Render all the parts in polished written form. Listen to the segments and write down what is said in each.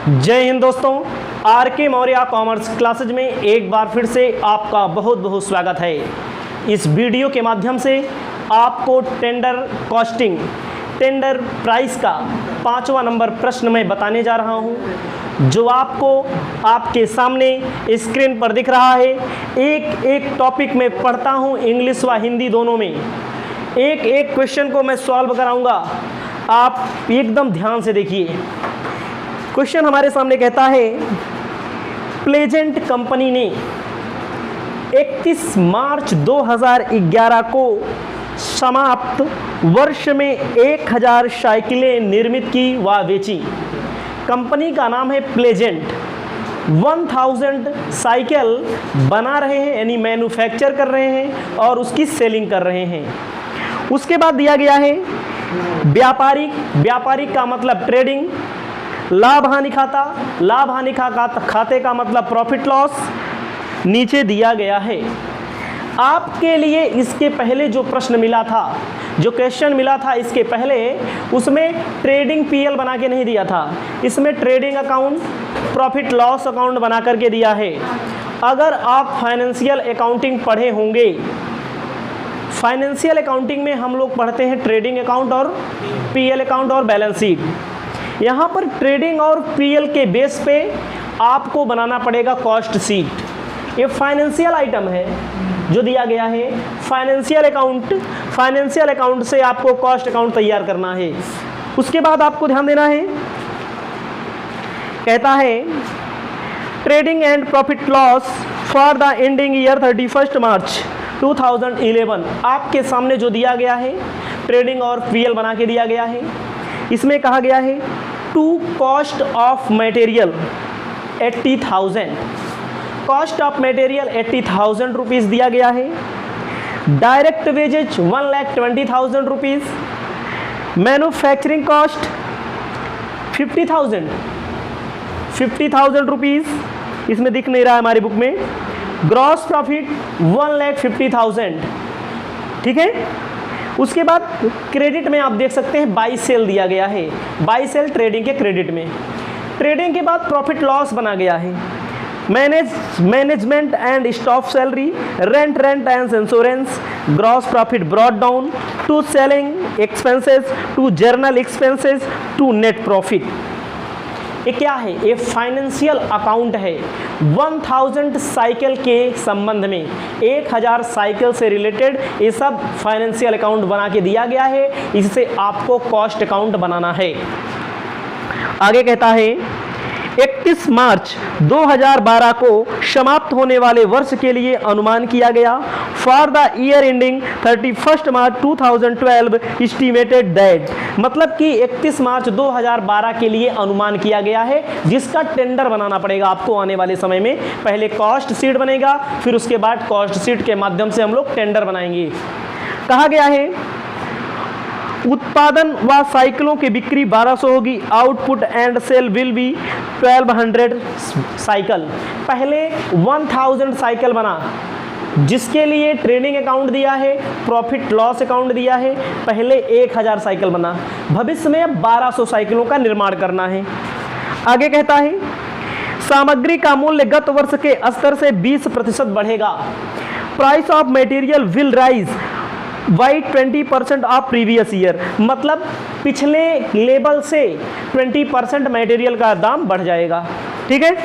जय हिंद दोस्तों, आर के मौर्य कॉमर्स क्लासेज में एक बार फिर से आपका बहुत बहुत स्वागत है। इस वीडियो के माध्यम से आपको टेंडर कॉस्टिंग, टेंडर प्राइस का 5वां नंबर प्रश्न मैं बताने जा रहा हूं, जो आपको आपके सामने स्क्रीन पर दिख रहा है। एक एक टॉपिक में पढ़ता हूं, इंग्लिश व हिंदी दोनों में। एक एक क्वेश्चन को मैं सॉल्व कराऊंगा, आप एकदम ध्यान से देखिए। क्वेश्चन हमारे सामने कहता है, प्लेजेंट कंपनी ने 31 मार्च 2011 को समाप्त वर्ष में 1000 साइकिलें निर्मित की व बेची। कंपनी का नाम है प्लेजेंट। 1000 साइकिल बना रहे हैं, यानी मैन्युफैक्चर कर रहे हैं और उसकी सेलिंग कर रहे हैं। उसके बाद दिया गया है व्यापारिक, व्यापारिक का मतलब ट्रेडिंग। लाभ हानि खाता, लाभ हानि खाते का मतलब प्रॉफिट लॉस नीचे दिया गया है। आपके लिए इसके पहले जो प्रश्न मिला था, जो क्वेश्चन मिला था इसके पहले, उसमें ट्रेडिंग पीएल बना के नहीं दिया था। इसमें trading account, profit loss account बना करके दिया है। अगर आप फाइनेंशियल अकाउंटिंग पढ़े होंगे, फाइनेंशियल अकाउंटिंग में हम लोग पढ़ते हैं ट्रेडिंग अकाउंट और पीएल अकाउंट और बैलेंस शीट। यहाँ पर ट्रेडिंग और पीएल के बेस पे आपको बनाना पड़ेगा कॉस्ट शीट। ये फाइनेंशियल आइटम है जो दिया गया है, फाइनेंशियल अकाउंट। फाइनेंशियल अकाउंट से आपको कॉस्ट अकाउंट तैयार करना है। उसके बाद आपको ध्यान देना है, कहता है trading and profit loss for the ending year 31 मार्च 2011। आपके सामने जो दिया गया है, ट्रेडिंग और पीएल बना के दिया गया है। इसमें कहा गया है to cost of material 80,000, cost of material 80,000 rupees दिया गया है। Direct wages 1,20,000 rupees. Manufacturing cost 50,000 rupees, इसमें दिख नहीं रहा है हमारी बुक में। ग्रॉस प्रॉफिट 1,50,000, ठीक है। उसके बाद क्रेडिट में आप देख सकते हैं बाई सेल दिया गया है, बाई सेल ट्रेडिंग के क्रेडिट में। ट्रेडिंग के बाद प्रॉफिट लॉस बना गया है। Management and staff salary, rent and insurance, gross profit brought down to selling expenses to general expenses to net profit. ये क्या है? ये फाइनेंशियल अकाउंट है। 1000 साइकिल के संबंध में, 1000 साइकिल से रिलेटेड ये सब फाइनेंशियल अकाउंट बना के दिया गया है। इससे आपको कॉस्ट अकाउंट बनाना है। आगे कहता है 31 मार्च 2012 को समाप्त होने वाले वर्ष के लिए अनुमान किया गया। For the year ending 31 March 2012 estimated that, मतलब कि 31 मार्च 2012 के लिए अनुमान किया गया है, जिसका टेंडर बनाना पड़ेगा आपको आने वाले समय में। पहले कॉस्ट शीट बनेगा, फिर उसके बाद कॉस्ट शीट के माध्यम से हम लोग टेंडर बनाएंगे। कहा गया है उत्पादन व साइकिलों की बिक्री 1200 होगी। Output and sale will be 1200 cycle. पहले 1000 साइकिल बना, जिसके लिए ट्रेडिंग अकाउंट दिया है, प्रॉफिट लॉस अकाउंट दिया है। पहले 1000 साइकिल बना, भविष्य में 1200 साइकिलों का निर्माण करना है। आगे कहता है सामग्री का मूल्य गत वर्ष के स्तर से 20% बढ़ेगा। Price of material will rise by 20% of previous year, मतलब पिछले लेवल से 20% मटेरियल का दाम बढ़ जाएगा, ठीक है।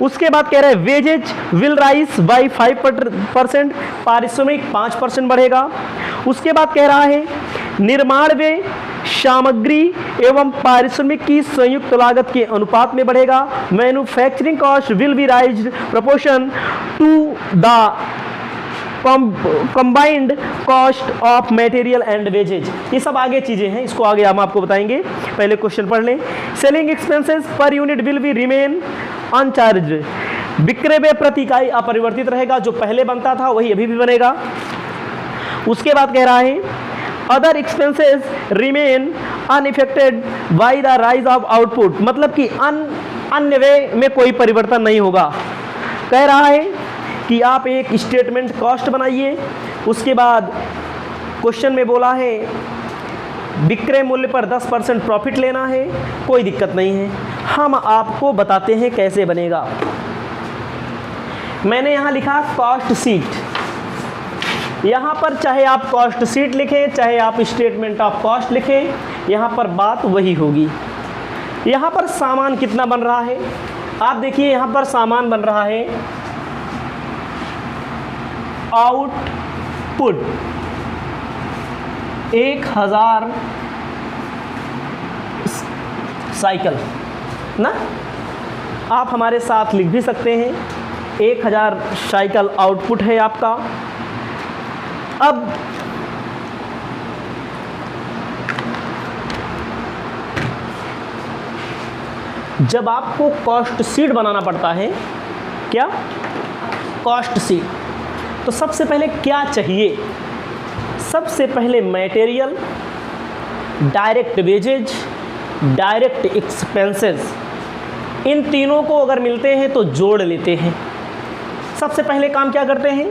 उसके बाद कह रहे हैं वेजेज विल राइज बाई 5%, पारिश्रमिक 5% बढ़ेगा। उसके बाद कह रहा है निर्माण व्यय सामग्री एवं पारिश्रमिक की संयुक्त लागत के अनुपात में बढ़ेगा। Manufacturing cost will be raised proportion to the combined cost of material and wages. ये सब आगे चीजें हैं, इसको आगे हम आपको बताएंगे। पहले क्वेश्चन पढ़ लें। Selling expenses per unit will be remain uncharged, विक्रय व्यय प्रति इकाई अपरिवर्तित रहेगा। जो पहले बनता था वही अभी भी बनेगा। उसके बाद कह रहा है other expenses remain unaffected by the rise of output, मतलब कि अन्य व्यय में कोई परिवर्तन नहीं होगा। कह रहा है कि आप एक स्टेटमेंट कॉस्ट बनाइए। उसके बाद क्वेश्चन में बोला है विक्रय मूल्य पर 10% प्रॉफिट लेना है, कोई दिक्कत नहीं है। हम आपको बताते हैं कैसे बनेगा। मैंने यहाँ लिखा कॉस्ट शीट। यहाँ पर चाहे आप कॉस्ट शीट लिखें, चाहे आप स्टेटमेंट ऑफ कॉस्ट लिखें, यहाँ पर बात वही होगी। यहाँ पर सामान कितना बन रहा है, आप देखिए यहाँ पर सामान बन रहा है आउटपुट 1000 साइकिल ना, आप हमारे साथ लिख भी सकते हैं 1000 साइकिल आउटपुट है आपका। अब जब आपको कॉस्ट शीट बनाना पड़ता है, क्या कॉस्ट शीट, तो सबसे पहले क्या चाहिए, सबसे पहले material, direct wages, direct expenses, इन तीनों को अगर मिलते हैं तो जोड़ लेते हैं। सबसे पहले काम क्या करते हैं,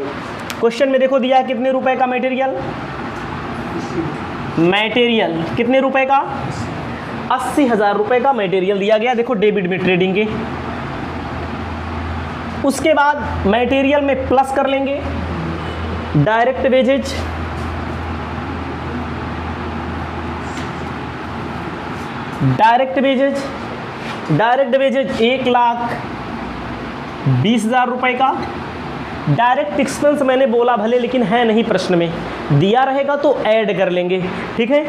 क्वेश्चन में देखो दिया है कितने रुपए का मटेरियल, मटेरियल कितने रुपए का, 80,000 रुपए का मटेरियल दिया गया, देखो डेबिट में ट्रेडिंग के। उसके बाद मटेरियल में प्लस कर लेंगे direct wages, direct wages, direct wages 1,20,000 रुपए का। डायरेक्ट एक्सपेंस मैंने बोला भले, लेकिन है नहीं प्रश्न में, दिया रहेगा तो ऐड कर लेंगे, ठीक है।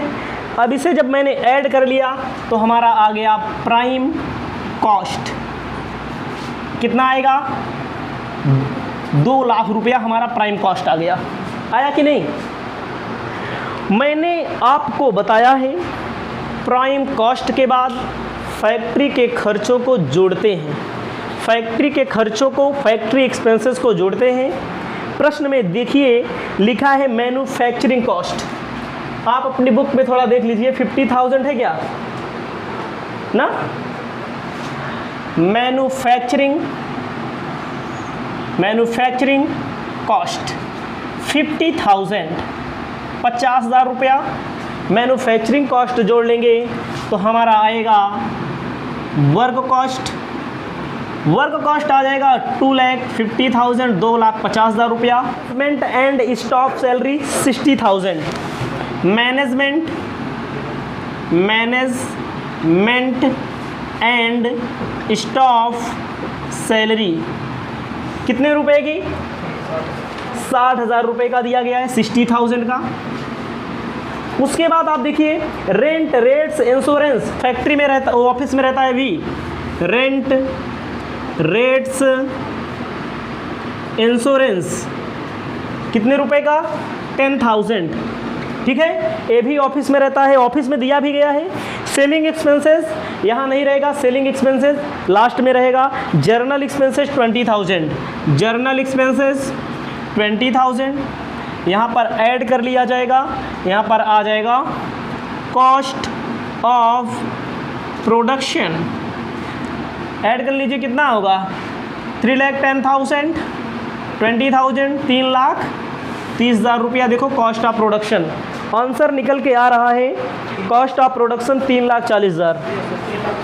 अब इसे जब मैंने ऐड कर लिया तो हमारा आ गया प्राइम कॉस्ट, कितना आएगा, 2 लाख रुपया हमारा प्राइम कॉस्ट आ गया। आया कि नहीं, मैंने आपको बताया है प्राइम कॉस्ट के बाद फैक्ट्री के खर्चों को जोड़ते हैं, फैक्ट्री के खर्चों को, फैक्ट्री एक्सपेंसेस को जोड़ते हैं। प्रश्न में देखिए लिखा है मैन्युफैक्चरिंग कॉस्ट, आप अपनी बुक में थोड़ा देख लीजिए, 50,000 है क्या ना, मैन्युफैक्चरिंग कॉस्ट 50,000, 50,000 रुपया मैन्युफैक्चरिंग कॉस्ट जोड़ लेंगे तो हमारा आएगा वर्क कॉस्ट, वर्क कॉस्ट आ जाएगा 2,50,000, 2,50,000 रुपया। Management and staff salary 60,000, management and staff salary कितने रुपए की, 60,000 रुपये का दिया गया है, 60,000 का। उसके बाद आप देखिए रेंट, रेट्स, इंश्योरेंस, फैक्ट्री में रहता, ऑफिस में रहता है भी, रेंट, रेट्स, इंश्योरेंस कितने रुपए का, 10,000, ठीक है। ये भी ऑफिस में रहता है, ऑफिस में दिया भी गया है। सेलिंग एक्सपेंसेस यहाँ नहीं रहेगा, सेलिंग एक्सपेंसेस लास्ट में रहेगा। जर्नल एक्सपेंसेस 20,000, जर्नल एक्सपेंसेस 20,000 यहाँ पर ऐड कर लिया जाएगा, यहाँ पर आ जाएगा कॉस्ट ऑफ प्रोडक्शन, ऐड कर लीजिए कितना होगा, 3,10,000, 20,000, 3,30,000 रुपया। देखो कॉस्ट ऑफ प्रोडक्शन, आंसर निकल के आ रहा है, कॉस्ट ऑफ प्रोडक्शन 3,40,000,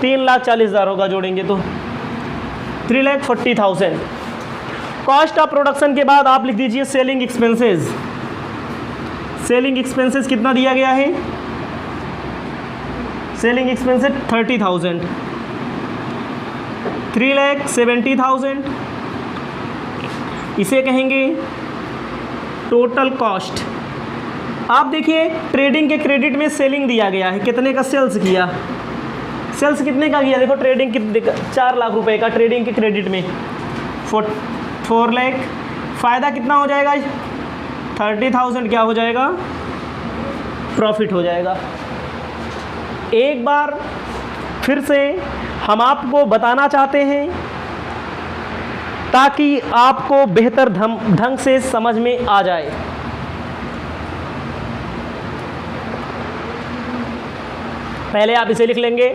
3,40,000 होगा, जोड़ेंगे तो 3,40,000। कॉस्ट ऑफ प्रोडक्शन के बाद आप लिख दीजिए सेलिंग एक्सपेंसेस, सेलिंग एक्सपेंसेस कितना दिया गया है, सेलिंग एक्सपेंसेस 30,000, 3,70,000, इसे कहेंगे टोटल कॉस्ट। आप देखिए ट्रेडिंग के क्रेडिट में सेलिंग दिया गया है, कितने का सेल्स किया, सेल्स कितने का किया, देखो ट्रेडिंग कितने का, 4 लाख रुपए का ट्रेडिंग के क्रेडिट में, 4 लाख। फ़ायदा कितना हो जाएगा, 30,000 क्या हो जाएगा, प्रॉफिट हो जाएगा। एक बार फिर से हम आपको बताना चाहते हैं ताकि आपको बेहतर ढंग से समझ में आ जाए। पहले आप इसे लिख लेंगे,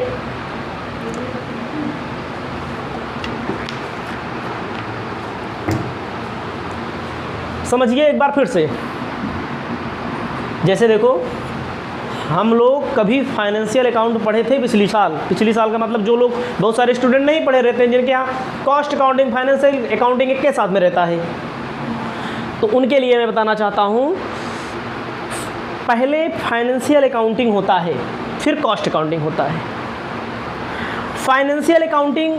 समझिए एक बार फिर से। जैसे देखो हम लोग कभी फाइनेंशियल अकाउंट पढ़े थे पिछली साल का मतलब जो लोग, बहुत सारे स्टूडेंट नहीं पढ़े रहते हैं जिनके यहाँ कॉस्ट अकाउंटिंग फाइनेंशियल अकाउंटिंग एक के साथ में रहता है, तो उनके लिए मैं बताना चाहता हूँ, पहले फाइनेंशियल अकाउंटिंग होता है, फिर कॉस्ट अकाउंटिंग होता है। फाइनेंशियल अकाउंटिंग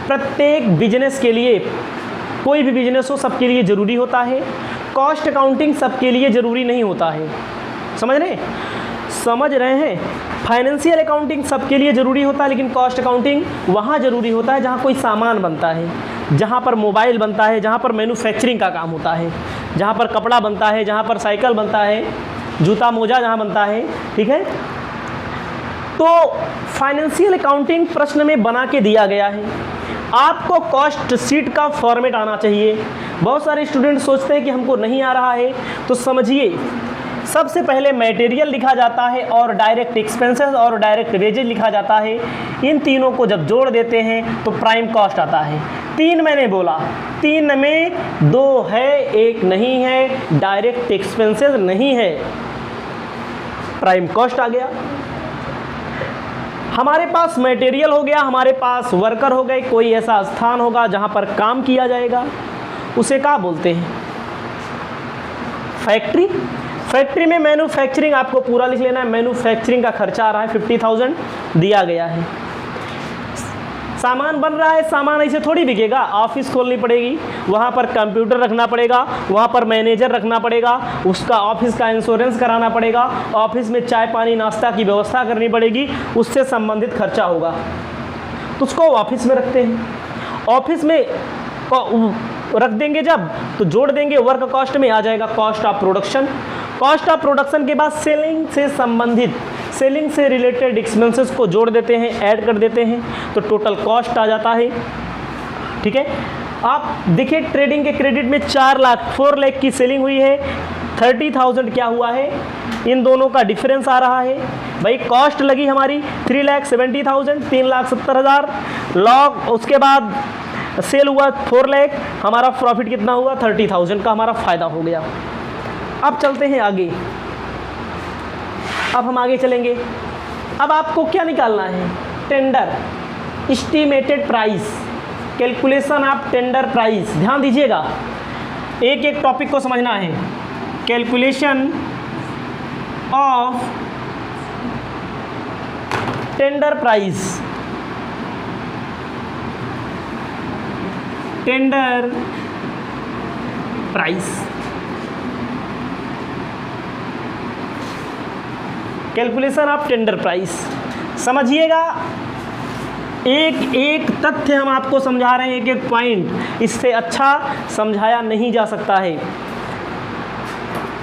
प्रत्येक बिजनेस के लिए, कोई भी बिजनेस हो सबके लिए ज़रूरी होता है। कॉस्ट अकाउंटिंग सबके लिए ज़रूरी नहीं होता है। समझ रहे हैं? फाइनेंशियल अकाउंटिंग सबके लिए ज़रूरी होता है, लेकिन कॉस्ट अकाउंटिंग वहाँ ज़रूरी होता है जहाँ कोई सामान बनता है, जहाँ पर मोबाइल बनता है, जहाँ पर मैन्युफैक्चरिंग का काम होता है, जहाँ पर कपड़ा बनता है, जहाँ पर साइकिल बनता है, जूता मोजा जहाँ बनता है। ठीक है, तो फाइनेंशियल अकाउंटिंग प्रश्न में बना के दिया गया है। आपको कॉस्ट शीट का फॉर्मेट आना चाहिए। बहुत सारे स्टूडेंट सोचते हैं कि हमको नहीं आ रहा है, तो समझिए, सबसे पहले मटेरियल लिखा जाता है और डायरेक्ट एक्सपेंसेस और डायरेक्ट वेजेज लिखा जाता है। इन तीनों को जब जोड़ देते हैं तो प्राइम कॉस्ट आता है। 3 मैंने बोला, 3 में 2 है, 1 नहीं है, डायरेक्ट एक्सपेंसेस नहीं है, प्राइम कॉस्ट आ गया। हमारे पास मटेरियल हो गया, हमारे पास वर्कर हो गए, कोई ऐसा स्थान होगा जहाँ पर काम किया जाएगा, उसे क्या बोलते हैं? फैक्ट्री। फैक्ट्री में मैन्युफैक्चरिंग आपको पूरा लिख लेना है। मैन्युफैक्चरिंग का खर्चा आ रहा है 50,000 दिया गया है। सामान बन रहा है, सामान ऐसे थोड़ी बिकेगा, ऑफिस खोलनी पड़ेगी, वहाँ पर कंप्यूटर रखना पड़ेगा, वहाँ पर मैनेजर रखना पड़ेगा, उसका ऑफिस का इंश्योरेंस कराना पड़ेगा, ऑफिस में चाय पानी नाश्ता की व्यवस्था करनी पड़ेगी, उससे संबंधित खर्चा होगा, तो उसको ऑफिस में रखते हैं। ऑफिस में रख देंगे जब, तो जोड़ देंगे वर्क कॉस्ट में, आ जाएगा cost of production. Cost of production के बाद सेलिंग से संबंधित, सेलिंग से रिलेटेड एक्सपेंसेस को जोड़ देते हैं, ऐड कर देते हैं, तो टोटल कॉस्ट आ जाता है। ठीक है, आप देखिए ट्रेडिंग के क्रेडिट में 4 लाख की सेलिंग हुई है, 30,000 क्या हुआ है, इन दोनों का डिफरेंस आ रहा है। भाई कॉस्ट लगी हमारी 3,70,000, 3,70,000 लॉग, उसके बाद सेल हुआ 4 लाख, हमारा प्रॉफिट कितना हुआ? 30,000 का हमारा फ़ायदा हो गया। अब चलते हैं आगे, अब हम आगे चलेंगे। अब आपको क्या निकालना है? Tender estimated price, calculation of tender price. ध्यान दीजिएगा, एक एक टॉपिक को समझना है। Calculation of tender price, tender price, calculation of tender price. समझिएगा, एक एक तथ्य हम आपको समझा रहे हैं, एक एक पॉइंट, इससे अच्छा समझाया नहीं जा सकता है।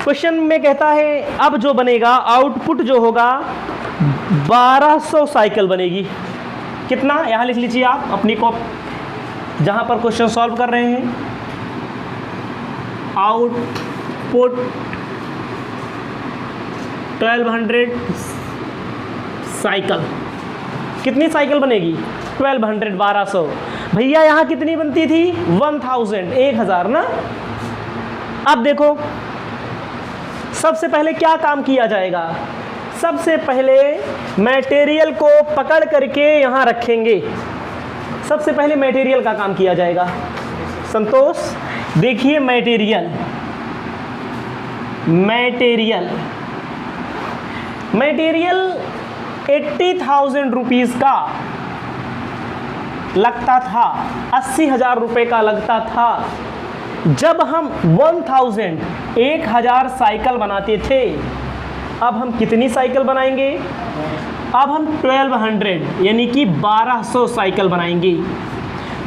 क्वेश्चन में कहता है अब जो बनेगा, आउटपुट जो होगा 1200 साइकिल बनेगी। कितना? यहाँ लिख लीजिए आप अपनी कॉपी जहाँ पर क्वेश्चन सॉल्व कर रहे हैं। Output 1200 cycle. कितनी साइकिल बनेगी? 1200, 1200। भैया यहाँ कितनी बनती थी? 1000, 1000 ना। अब देखो, सबसे पहले क्या काम किया जाएगा? सबसे पहले मटेरियल को पकड़ करके यहाँ रखेंगे। सबसे पहले मटेरियल का काम किया जाएगा। संतोष, देखिए मटेरियल, मटेरियल 80,000 रुपीज़ का लगता था, 80,000 रुपये का लगता था जब हम 1000 साइकिल बनाते थे। अब हम कितनी साइकिल बनाएंगे? अब हम 1200 यानी कि 1200 साइकिल बनाएंगे।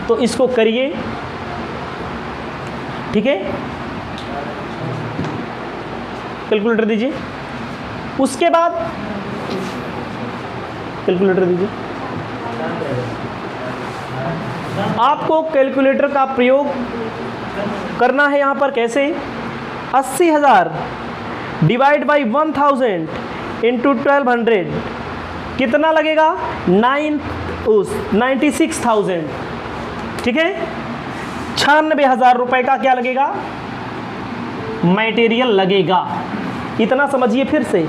तो इसको करिए, ठीक है, कैलकुलेटर दीजिए। उसके बाद कैलकुलेटर दीजिए। आपको कैलकुलेटर का प्रयोग करना है यहाँ पर। कैसे? 80,000 डिवाइड बाई 1000 इंटू 1200 कितना लगेगा? 96,000। ठीक है, 96,000 रुपये का क्या लगेगा? मटेरियल लगेगा। इतना समझिए फिर से,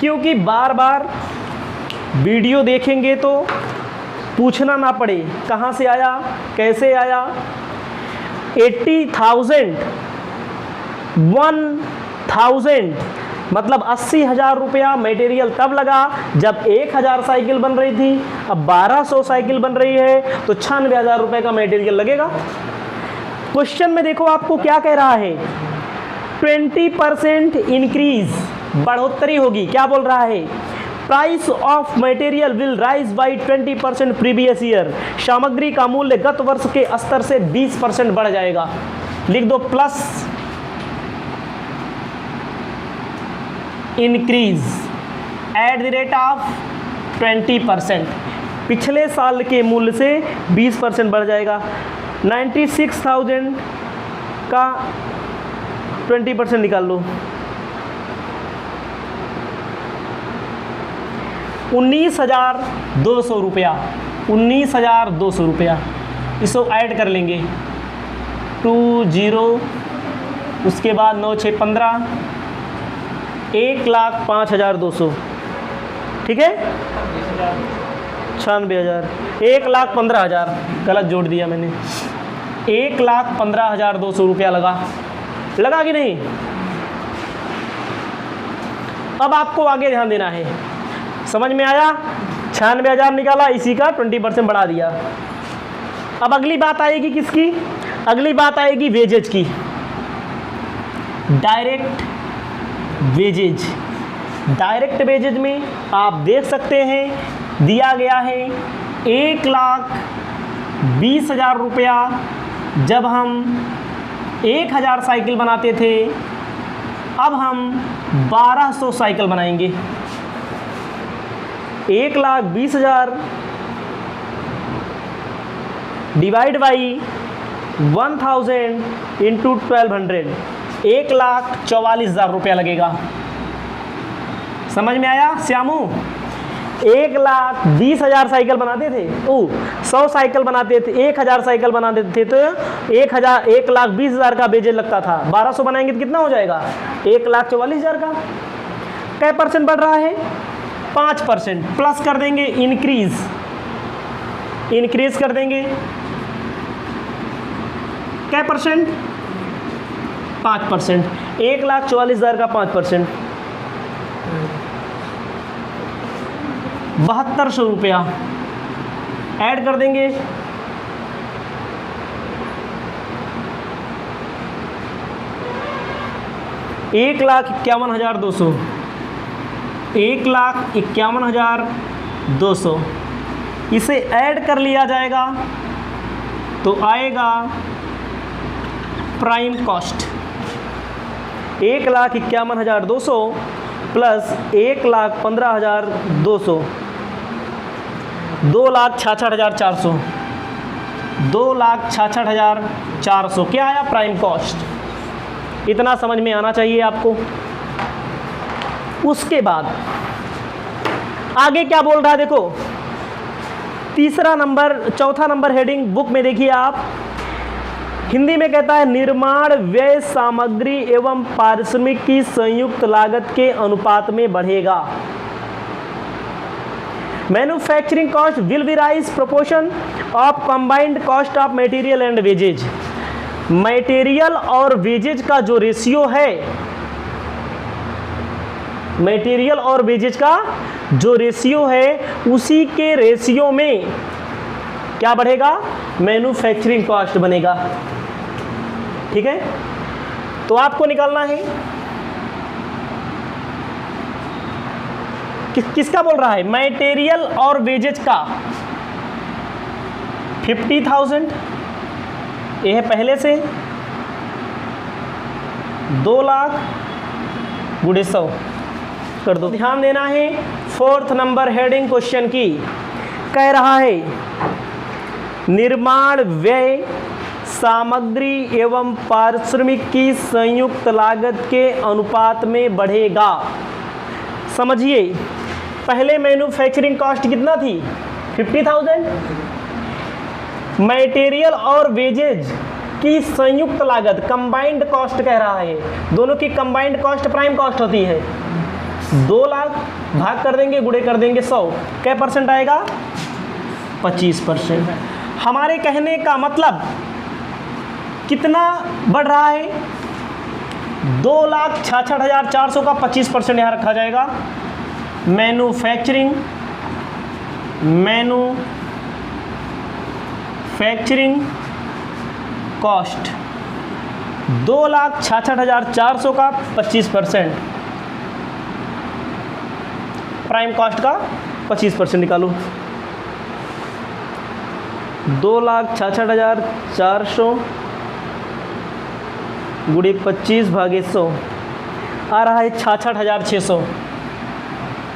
क्योंकि बार बार वीडियो देखेंगे तो पूछना ना पड़े कहाँ से आया, कैसे आया। 80,000 1000 मतलब 80,000 रुपया मटेरियल तब लगा जब 1000 साइकिल बन रही थी। अब 1200 साइकिल बन रही है तो 96,000 रुपये का मटेरियल लगेगा। क्वेश्चन में देखो आपको क्या कह रहा है, 20% इंक्रीज, बढ़ोतरी होगी। क्या बोल रहा है, price of material will rise by 20% previous year, सामग्री का मूल्य गत वर्ष के स्तर से 20% बढ़ जाएगा। लिख दो plus increase at the rate of 20%, पिछले साल के मूल्य से 20% बढ़ जाएगा। 96,000 का 20% निकाल लो, 19,200 रुपया, 19,200 रुपया। इसको ऐड कर लेंगे, 20 उसके बाद 9 6 15, 1,05,200, ठीक है। 96,000, 1,15,000 गलत जोड़ दिया मैंने, 1,15,200 रुपया लगा कि नहीं। अब आपको आगे ध्यान देना है, समझ में आया। 96,000 निकाला, इसी का 20% बढ़ा दिया। अब अगली बात आएगी किसकी, अगली बात आएगी वेजेज की, डायरेक्ट वेजेज। डायरेक्ट वेजेज में आप देख सकते हैं दिया गया है 1,20,000 रुपया जब हम 1000 साइकिल बनाते थे, अब हम 1200 साइकिल बनाएंगे। 1,20,000 डिवाइड बाई 1000 इंटू 1200, 1,44,000 रुपया लगेगा। समझ में आया श्यामू। 1,20,000 साइकिल बनाते थे, 100 साइकिल बनाते थे, 1000 साइकिल बनाते थे तो 1,20,000 का बेजेज लगता था। 1200 बनाएंगे तो कितना हो जाएगा, 1,44,000 का। कै परसेंट बढ़ रहा है, 5%। प्लस कर देंगे इंक्रीज कर देंगे, कै परसेंट, 5%। 1,44,000 का 5%, 7,200 रुपया ऐड कर देंगे। एक 1,51,200, 1,51,200 इसे ऐड कर लिया जाएगा तो आएगा प्राइम कॉस्ट। 1,51,200 प्लस 1,15,200, 2,66,400, 2,66,400 क्या आया प्राइम कॉस्ट। इतना समझ में आना चाहिए आपको। उसके बाद आगे क्या बोल रहा है देखो, चौथा नंबर हेडिंग बुक में देखिए आप, हिंदी में कहता है निर्माण व्यय सामग्री एवं पारिश्रमिक की संयुक्त लागत के अनुपात में बढ़ेगा। Manufacturing cost will be rise proportion of combined cost of material and wages. Material और वेजेज का जो रेशियो है, मटेरियल और वेजेज का जो रेशियो है उसी के रेशियो में क्या बढ़ेगा, मैन्युफैक्चरिंग कॉस्ट बनेगा। ठीक है, तो आपको निकालना है किसका बोल रहा है, मटेरियल और वेजेज का। 50,000 ये है पहले से, 2,00,000 कर दो। ध्यान देना है 4th नंबर हेडिंग क्वेश्चन की, कह रहा है निर्माण व्यय सामग्री एवं पारिश्रमिक की संयुक्त लागत के अनुपात में बढ़ेगा। समझिए, पहले मैन्युफैक्चरिंग कॉस्ट कितना थी, 50,000। मटेरियल और वेजेज की संयुक्त लागत कंबाइंड कॉस्ट कह रहा है, दोनों की कंबाइंड कॉस्ट प्राइम कॉस्ट होती है, 2 लाख भाग कर देंगे, गुणे कर देंगे 100, क्या % आएगा? 25%। हमारे कहने का मतलब कितना बढ़ रहा है? 2,66,400 का 25% यहाँ रखा जाएगा। मैन्युफैक्चरिंग कॉस्ट 2,66,400 का 25%, प्राइम कॉस्ट का 25% निकालो। 2,66,400 गुणे 25 भागे 100 आ रहा है 66,600।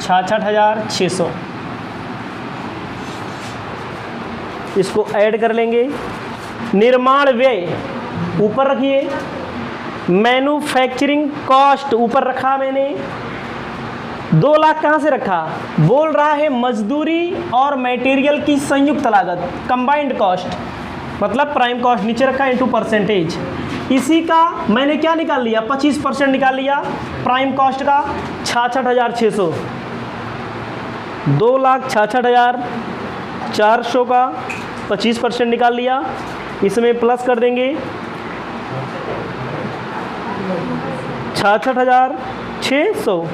66,600 इसको ऐड कर लेंगे। निर्माण व्यय ऊपर रखिए, मैन्युफैक्चरिंग कॉस्ट ऊपर रखा मैंने। 2 लाख कहाँ से रखा? बोल रहा है मजदूरी और मटेरियल की संयुक्त लागत, कंबाइंड कॉस्ट, मतलब प्राइम कॉस्ट नीचे रखा इनटू परसेंटेज। इसी का मैंने क्या निकाल लिया? 25% निकाल लिया प्राइम कॉस्ट का, 66,600। 2,66,400 का 25% निकाल लिया, इसमें प्लस कर देंगे 66,600,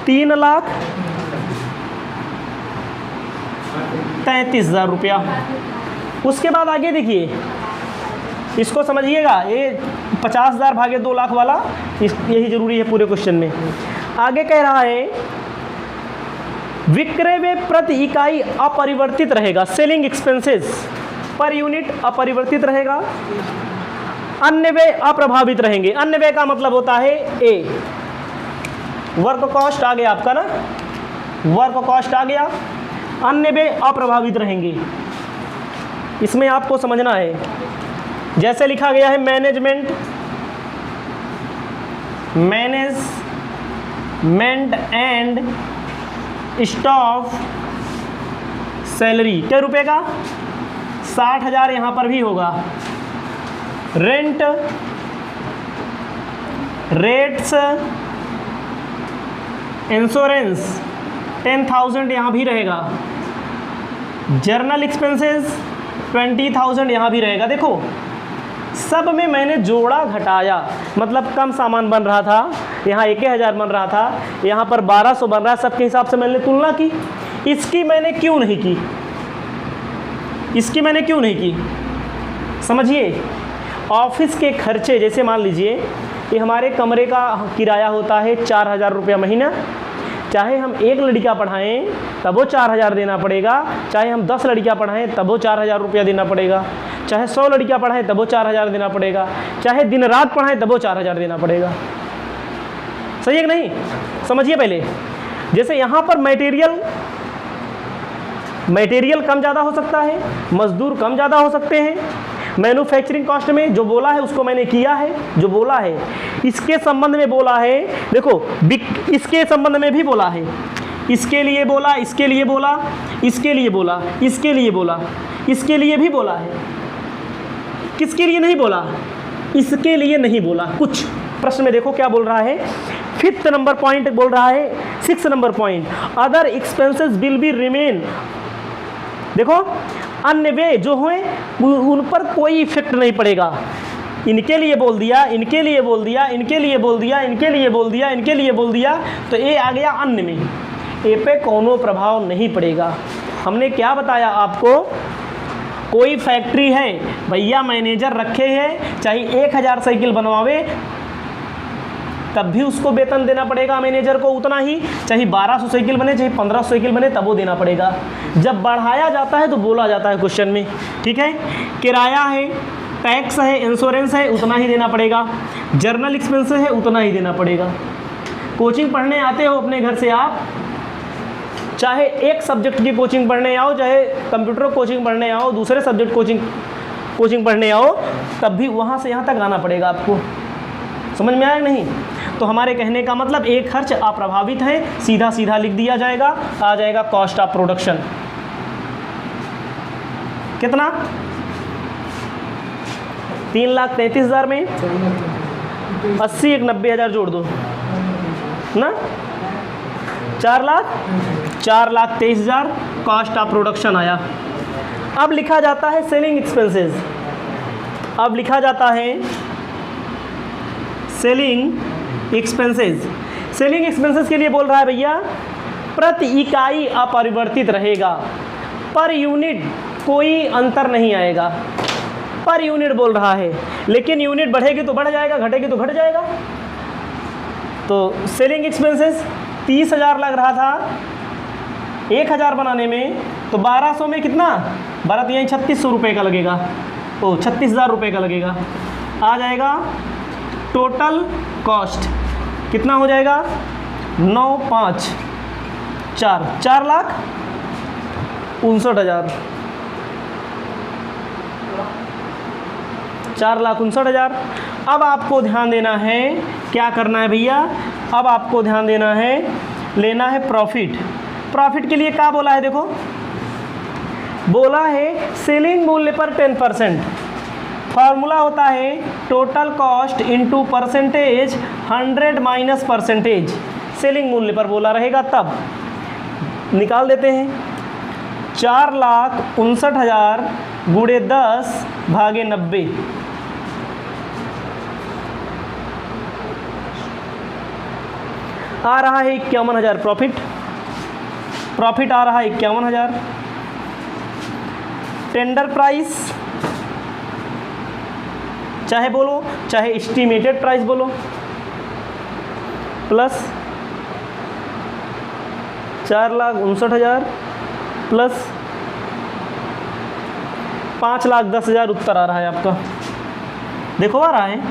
3,33,000 रुपया। उसके बाद आगे देखिए, इसको समझिएगा, ये 50,000 भागे 2 लाख वाला यही जरूरी है पूरे क्वेश्चन में। आगे कह रहा है विक्रय व्यय प्रति इकाई अपरिवर्तित रहेगा, सेलिंग एक्सपेंसेस पर यूनिट अपरिवर्तित रहेगा। अन्य व्यय अप्रभावित रहेंगे। अन्य व्यय का मतलब होता है ए, वर्क कॉस्ट आ गया आपका ना, वर्क कॉस्ट आ गया। अन्य व्यय अप्रभावित रहेंगे, इसमें आपको समझना है। जैसे लिखा गया है मैनेजमेंट एंड स्टाफ सैलरी क्या रुपए का? 60,000 यहाँ पर भी होगा। रेंट रेट्स इंश्योरेंस 10,000 यहाँ भी रहेगा। जर्नल एक्सपेंसेस 20,000 यहाँ भी रहेगा। देखो सब में मैंने जोड़ा घटाया, मतलब कम सामान बन रहा था, यहाँ 1,000 बन रहा था, यहाँ पर 1,200 बन रहा है। सबके हिसाब से मैंने तुलना की। इसकी मैंने क्यों नहीं की? समझिए, ऑफिस के खर्चे, जैसे मान लीजिए ये हमारे कमरे का किराया होता है 4,000 रुपया महीना। चाहे हम 1 लड़का पढ़ाएं तब वो 4,000 देना पड़ेगा, चाहे हम 10 लड़कियाँ पढ़ाएं तब वो 4,000 रुपया देना पड़ेगा, चाहे 100 लड़कियाँ पढ़ाएं तब वो 4,000 देना पड़ेगा, चाहे दिन रात पढ़ाएं तब वो 4,000 देना पड़ेगा। सही है कि नहीं? समझिए पहले, जैसे यहाँ पर मटेरियल कम ज़्यादा हो सकता है, मजदूर कम ज़्यादा हो सकते हैं। मैन्युफैक्चरिंग कॉस्ट में जो बोला है उसको मैंने किया है, जो बोला है इसके संबंध में बोला है। देखो इसके संबंध में भी बोला है, इसके लिए बोला, इसके लिए बोला, इसके लिए बोला, इसके लिए बोला, इसके लिए भी बोला है। किसके लिए नहीं बोला? इसके लिए नहीं बोला। कुछ प्रश्न में देखो क्या बोल रहा है, 5th नंबर पॉइंट बोल रहा है, 6th number point, other expenses will be remain. देखो अन्य व्यय जो हैं उन पर कोई इफेक्ट नहीं पड़ेगा। इनके लिए बोल दिया, इनके लिए बोल दिया, इनके लिए बोल दिया, इनके लिए बोल दिया, इनके लिए बोल दिया, तो ए आ गया अन्य में। ए पे कोनो प्रभाव नहीं पड़ेगा। हमने क्या बताया आपको? कोई फैक्ट्री है भैया, मैनेजर रखे हैं, चाहे 1,000 साइकिल बनवावे तब भी उसको वेतन देना पड़ेगा मैनेजर को उतना ही, चाहे 1,200 साइकिल बने, चाहे 1,500 साइकिल बने, तब वो देना पड़ेगा। जब बढ़ाया जाता है तो बोला जाता है क्वेश्चन में, ठीक है। किराया है, टैक्स है, इंश्योरेंस है, उतना ही देना पड़ेगा। जर्नल एक्सपेंस है, उतना ही देना पड़ेगा। कोचिंग पढ़ने आते हो अपने घर से आप, चाहे एक सब्जेक्ट की कोचिंग पढ़ने आओ, चाहे कंप्यूटर कोचिंग पढ़ने आओ, दूसरे सब्जेक्ट कोचिंग पढ़ने आओ, तब भी वहाँ से यहाँ तक आना पड़ेगा आपको। समझ में आया नहीं? तो हमारे कहने का मतलब एक खर्च अप्रभावित है, सीधा सीधा लिख दिया जाएगा, आ जाएगा कॉस्ट ऑफ प्रोडक्शन। कितना? 3,33,000 में 80 एक 90,000 जोड़ दो ना, 4,23,000 कॉस्ट ऑफ प्रोडक्शन आया। अब लिखा जाता है सेलिंग एक्सपेंसेस। अब लिखा जाता है सेलिंग एक्सपेंसेस। सेलिंग एक्सपेंसेस के लिए बोल रहा है भैया प्रति इकाई अपरिवर्तित रहेगा, पर यूनिट कोई अंतर नहीं आएगा। पर यूनिट बोल रहा है, लेकिन यूनिट बढ़ेगी तो बढ़ जाएगा, घटेगी तो घट जाएगा। तो सेलिंग एक्सपेंसेस 30,000 लग रहा था 1,000 बनाने में, तो 1200 में कितना 12 यानी 3600 रुपये का लगेगा, ओ 36,000 रुपये का लगेगा। आ जाएगा टोटल कॉस्ट कितना हो जाएगा 9,5,4 4,59,000 4,59,000। अब आपको ध्यान देना है, क्या करना है भैया, अब आपको ध्यान देना है, लेना है प्रॉफिट। प्रॉफिट के लिए क्या बोला है, देखो बोला है सेलिंग मूल्य पर 10%। फॉर्मूला होता है total cost into percentage 100 minus percentage. Selling मूल्य पर बोला रहेगा, तब निकाल देते हैं 4,59,000 गुणे 10 भागे 90। आ रहा है 51,000 प्रॉफिट आ रहा है 51,000। टेंडर प्राइस चाहे बोलो चाहे एस्टिमेटेड प्राइस बोलो, प्लस 4,59,000 प्लस 5,10,000 उत्तर आ रहा है आपका। देखो आ रहा है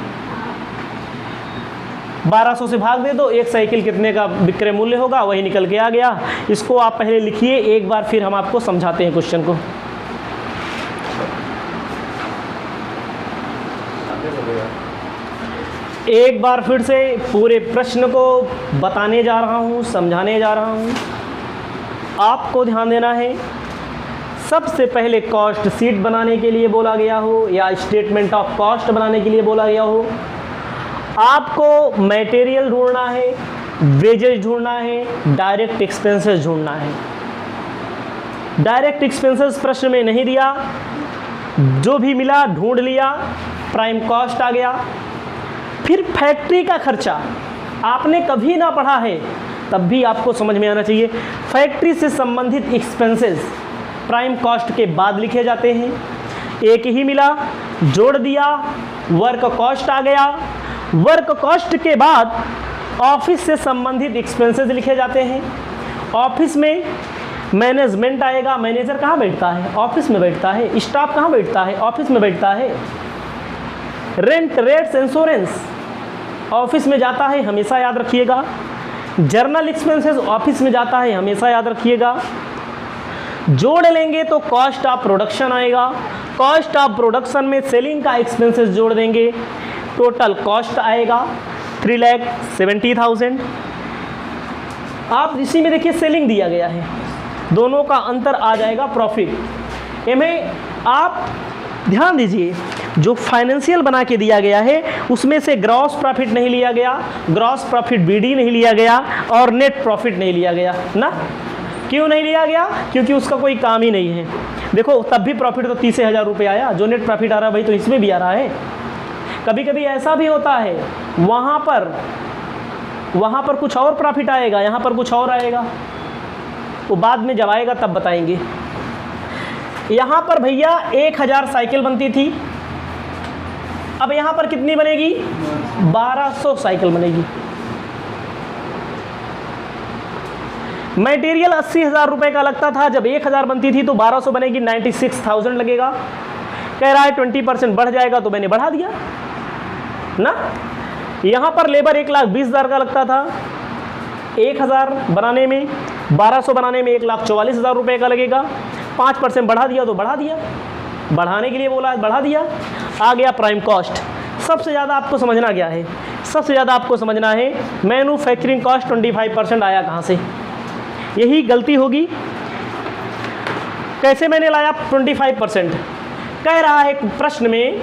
1200 से भाग दे दो, एक साइकिल कितने का विक्रय मूल्य होगा वही निकल के आ गया। इसको आप पहले लिखिए, एक बार फिर हम आपको समझाते हैं क्वेश्चन को। एक बार फिर से पूरे प्रश्न को बताने जा रहा हूँ, समझाने जा रहा हूँ। आपको ध्यान देना है, सबसे पहले कॉस्ट शीट बनाने के लिए बोला गया हो या स्टेटमेंट ऑफ कॉस्ट बनाने के लिए बोला गया हो, आपको मटेरियल ढूंढना है, वेजेस ढूंढना है, डायरेक्ट एक्सपेंसेस ढूंढना है। डायरेक्ट एक्सपेंसेस प्रश्न में नहीं दिया, जो भी मिला ढूंढ लिया, प्राइम कॉस्ट आ गया। फिर फैक्ट्री का खर्चा आपने कभी ना पढ़ा है, तब भी आपको समझ में आना चाहिए। फैक्ट्री से संबंधित एक्सपेंसेस प्राइम कॉस्ट के बाद लिखे जाते हैं। एक ही मिला, जोड़ दिया, वर्क कॉस्ट आ गया। वर्क कॉस्ट के बाद ऑफिस से संबंधित एक्सपेंसेस लिखे जाते हैं। ऑफिस में मैनेजमेंट आएगा, मैनेजर कहाँ बैठता है, ऑफिस में बैठता है। स्टाफ कहाँ बैठता है, ऑफिस में बैठता है। रेंट, रेट्स, इंश्योरेंस ऑफिस में जाता है, हमेशा याद रखिएगा। जर्नल एक्सपेंसेस ऑफिस में जाता है, हमेशा याद रखिएगा। जोड़ लेंगे तो कॉस्ट ऑफ प्रोडक्शन आएगा। कॉस्ट ऑफ प्रोडक्शन में सेलिंग का एक्सपेंसेस जोड़ देंगे, टोटल कॉस्ट आएगा 3,70,000। आप इसी में देखिए सेलिंग दिया गया है, दोनों का अंतर आ जाएगा प्रॉफिट। इनमें आप ध्यान दीजिए, जो फाइनेंशियल बना के दिया गया है उसमें से ग्रॉस प्रॉफिट नहीं लिया गया, ग्रॉस प्रॉफिट बीडी नहीं लिया गया और नेट प्रॉफिट नहीं लिया गया ना। क्यों नहीं लिया गया, क्योंकि उसका कोई काम ही नहीं है। देखो तब भी प्रॉफिट तो 30,000 रुपये आया, जो नेट प्रॉफिट आ रहा है भाई तो इसमें भी आ रहा है। कभी कभी ऐसा भी होता है, वहाँ पर कुछ और प्रॉफिट आएगा, यहाँ पर कुछ और आएगा, वो बाद में जब आएगा तब बताएंगे। यहाँ पर भैया 1,000 साइकिल बनती थी, अब यहाँ पर कितनी बनेगी 1200 साइकिल बनेगी। मटेरियल 80,000 रुपये का लगता था, जब 1,000 बनती थी तो 1200 बनेगी, 96,000 लगेगा। कह रहा है 20% बढ़ जाएगा, तो मैंने बढ़ा दिया ना। यहाँ पर लेबर 1,20,000 का लगता था, 1,000 बनाने में 1200 बनाने में 1,44,000 रुपये का लगेगा। 5% बढ़ा दिया तो बढ़ा दिया, बढ़ाने के लिए बोला है बढ़ा दिया। आ गया प्राइम कॉस्ट। सबसे ज़्यादा आपको समझना क्या है, सबसे ज़्यादा आपको समझना है मैन्युफैक्चरिंग कॉस्ट 25% आया कहाँ से। यही गलती होगी, कैसे मैंने लाया 25%। कह रहा है प्रश्न में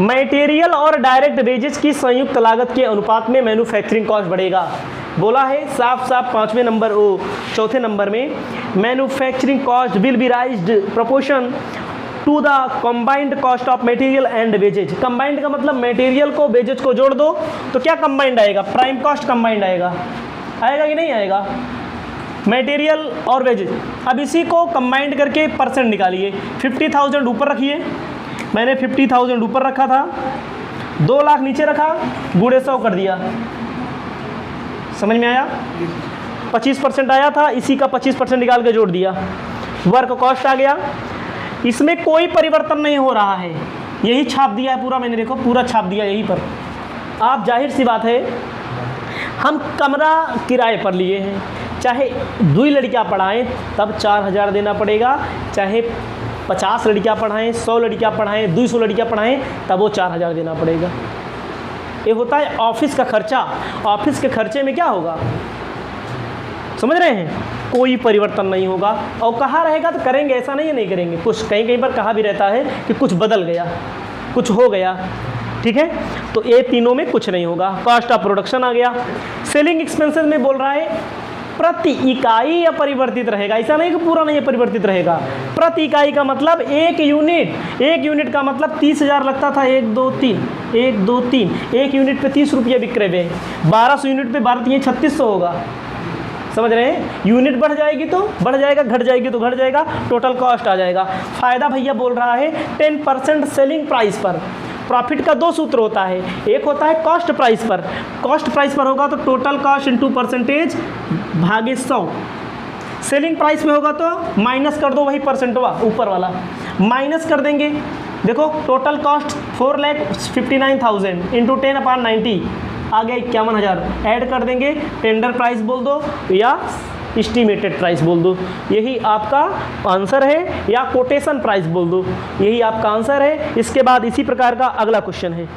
मटेरियल और डायरेक्ट वेजेस की संयुक्त लागत के अनुपात में मैन्युफैक्चरिंग कॉस्ट बढ़ेगा। बोला है साफ साफ पाँचवें नंबर चौथे नंबर में, manufacturing cost will be raised proportion to the combined cost of material and wages. Combined का मतलब मटेरियल को वेजेज को जोड़ दो तो क्या कंबाइंड आएगा, प्राइम कॉस्ट कंबाइंड आएगा, आएगा कि नहीं आएगा, मटेरियल और वेजेज। अब इसी को कंबाइंड करके परसेंट निकालिए, 50,000 ऊपर रखिए, मैंने 50,000 ऊपर रखा था, 2 लाख नीचे रखा, गुणे 100 कर दिया, समझ में आया, 25% आया था, इसी का 25% निकाल के जोड़ दिया, वर्क कॉस्ट आ गया। इसमें कोई परिवर्तन नहीं हो रहा है, यही छाप दिया है पूरा, मैंने देखो पूरा छाप दिया यहीं पर। आप जाहिर सी बात है, हम कमरा किराए पर लिए हैं, चाहे 2 लड़कियाँ पढ़ाएं तब 4,000 देना पड़ेगा, चाहे 50 लड़कियाँ पढ़ाएं, 100 लड़कियाँ पढ़ाएं, 200 लड़कियाँ पढ़ाएं तब वो 4,000 देना पड़ेगा। ये होता है ऑफिस का खर्चा। ऑफिस के खर्चे में क्या होगा, समझ रहे हैं, कोई परिवर्तन नहीं होगा। और कहा रहेगा तो करेंगे, ऐसा नहीं है नहीं करेंगे, कुछ कहीं पर कहा भी रहता है कि कुछ बदल गया, कुछ हो गया, ठीक है। तो ये तीनों में कुछ नहीं होगा। कॉस्ट ऑफ प्रोडक्शन आ गया। सेलिंग एक्सपेंसेस में बोल रहा है प्रति इकाई अपरिवर्तित रहेगा, ऐसा नहीं कि पूरा नहीं परिवर्तित रहेगा। प्रति इकाई का मतलब एक यूनिट का मतलब 30,000 लगता था, 1 2 3 एक यूनिट पे 30 रुपये बिक रहे हैं, 1200 यूनिट पे 3600 होगा, समझ रहे हैं। यूनिट बढ़ जाएगी तो बढ़ जाएगा, घट जाएगी तो घट जाएगा, टोटल कॉस्ट आ जाएगा। फायदा भैया बोल रहा है 10% सेलिंग प्राइस पर। प्रॉफिट का 2 सूत्र होता है, एक होता है कॉस्ट प्राइस पर, कॉस्ट प्राइस पर होगा तो टोटल कॉस्ट इंटू परसेंटेज भागे 100, सेलिंग प्राइस में होगा तो माइनस कर दो वही परसेंटवा ऊपर वाला, माइनस कर देंगे। देखो टोटल कॉस्ट 4,59,000 इंटू 10/90 आ गया 51,000, ऐड कर देंगे, टेंडर प्राइस बोल दो या एस्टिमेटेड प्राइस बोल दो, यही आपका आंसर है, या कोटेशन प्राइस बोल दो, यही आपका आंसर है। इसके बाद इसी प्रकार का अगला क्वेश्चन है।